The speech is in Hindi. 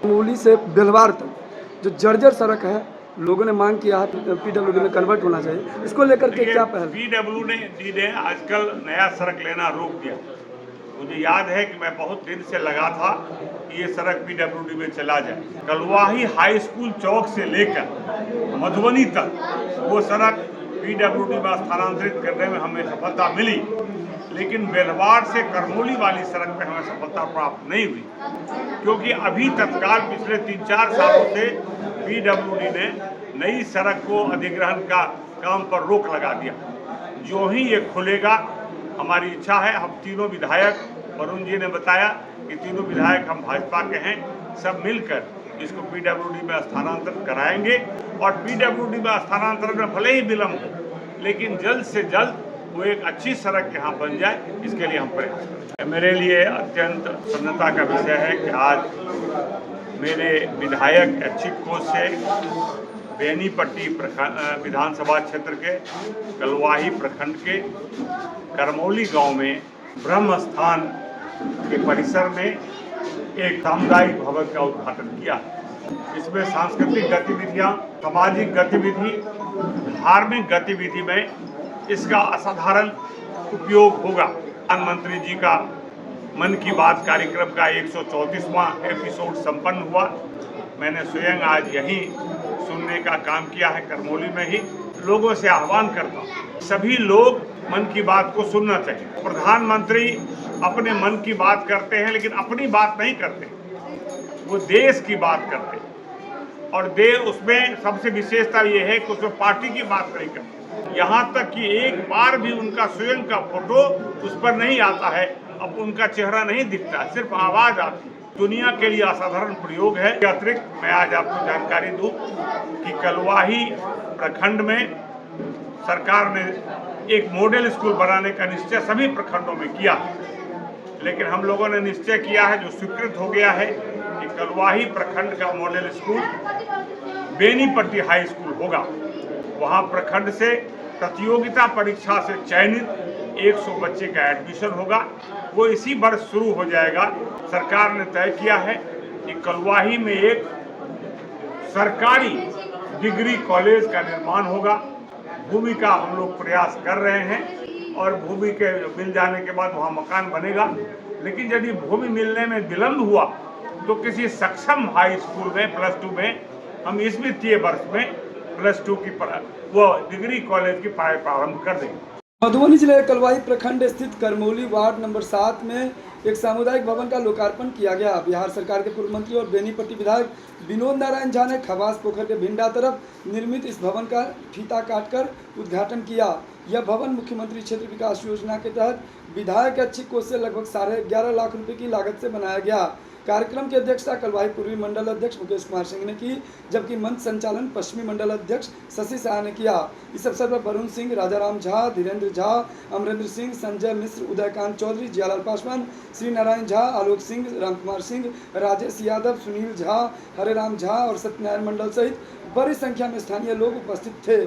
करमौली से बेलवार तक जो जर्जर सड़क है, लोगों ने मांग किया है पीडब्ल्यूडी में कन्वर्ट होना चाहिए। इसको लेकर के क्या पहल? पीडब्ल्यूडी ने आजकल नया सड़क लेना रोक दिया। मुझे याद है कि मैं बहुत दिन से लगा था कि ये सड़क पीडब्ल्यूडी में चला जाए। कलवाही हाई स्कूल चौक से लेकर मधुबनी तक वो सड़क पीडब्ल्यूडी में स्थानांतरित करने में हमें सफलता मिली, लेकिन बेलवार से करमौली वाली सड़क पे हमें सफलता प्राप्त नहीं हुई, क्योंकि अभी तत्काल पिछले 3-4 सालों से पीडब्ल्यूडी ने नई सड़क को अधिग्रहण का काम पर रोक लगा दिया। जो ही ये खुलेगा, हमारी इच्छा है, हम तीनों विधायक, वरुण जी ने बताया कि तीनों विधायक हम भाजपा के हैं, सब मिलकर इसको पीडब्ल्यूडी में स्थानांतरित कराएंगे। और पीडब्ल्यूडी में स्थानांतरण में भले ही विलम्ब हो, लेकिन जल्द से जल्द वो एक अच्छी सड़क यहाँ बन जाए, इसके लिए हम प्रयास करें। मेरे लिए अत्यंत प्रसन्नता का विषय है कि आज मेरे विधायक ऐच्छिक कोष से बेनीपट्टी विधानसभा क्षेत्र के कलवाही प्रखंड के करमौली गांव में ब्रह्म स्थान के परिसर में एक सामुदायिक भवन का उद्घाटन किया। इसमें सांस्कृतिक गतिविधियां, सामाजिक गतिविधि, धार्मिक गतिविधि में इसका असाधारण उपयोग होगा। प्रधानमंत्री जी का मन की बात कार्यक्रम का 134वां एपिसोड संपन्न हुआ। मैंने स्वयं आज यहीं सुनने का काम किया है, करमौली में ही। लोगों से आह्वान करता हूँ, सभी लोग मन की बात को सुनना चाहिए। प्रधानमंत्री अपने मन की बात करते हैं, लेकिन अपनी बात नहीं करते, वो देश की बात करते हैं। और उसमें सबसे विशेषता ये है कि उसमें पार्टी की बात नहीं करते। यहाँ तक कि एक बार भी उनका स्वयं का फोटो उस पर नहीं आता है, अब उनका चेहरा नहीं दिखता, सिर्फ आवाज आती है। दुनिया के लिए असाधारण प्रयोग है। अतिरिक्त मैं आज आपको जानकारी दूं कि कलवाही प्रखंड में सरकार ने एक मॉडल स्कूल बनाने का निश्चय सभी प्रखंडों में किया है, लेकिन हम लोगों ने निश्चय किया है, जो स्वीकृत हो गया है, कि कलवाही प्रखंड का model school Benipatti high school होगा। वहाँ प्रखंड से प्रतियोगिता परीक्षा से चयनित 100 बच्चे का एडमिशन होगा। वो इसी वर्ष शुरू हो जाएगा। सरकार ने तय किया है कि कलवाही में एक सरकारी डिग्री कॉलेज का निर्माण होगा। भूमि का हम लोग प्रयास कर रहे हैं और भूमि के मिल जाने के बाद वहाँ मकान बनेगा। लेकिन यदि भूमि मिलने में विलम्ब हुआ तो किसी सक्षम हाई स्कूल में +2 में हम इस वित्तीय वर्ष में +2 की वो डिग्री कॉलेज की पढ़ाई प्रारंभ कर देंगे। मधुबनी जिले के कलवाही प्रखंड स्थित करमौली वार्ड नंबर 7 में एक सामुदायिक भवन का लोकार्पण किया गया। बिहार सरकार के पूर्व मंत्री और बेनीपट्टी विधायक विनोद नारायण झा ने खवास पोखर के भिंडा तरफ निर्मित इस भवन का फीता काटकर उद्घाटन किया। यह भवन मुख्यमंत्री क्षेत्र विकास योजना के तहत विधायक ऐच्छिक कोष से लगभग 11.5 लाख रुपए की लागत से बनाया गया। कार्यक्रम की अध्यक्षता कलवाही पूर्वी मंडल अध्यक्ष मुकेश कुमार सिंह ने की, जबकि मंच संचालन पश्चिमी मंडल अध्यक्ष शशि शाह ने किया। इस अवसर पर वरुण सिंह, राजाराम झा, धीरेन्द्र झा, अमरेंद्र सिंह, संजय मिश्र, उदयकांत चौधरी, जियालाल पासवान, श्री नारायण झा, आलोक सिंह, रामकुमार सिंह, राजेश यादव, सुनील झा, हरे राम झा और सत्यनारायण मंडल सहित बड़ी संख्या में स्थानीय लोग उपस्थित थे।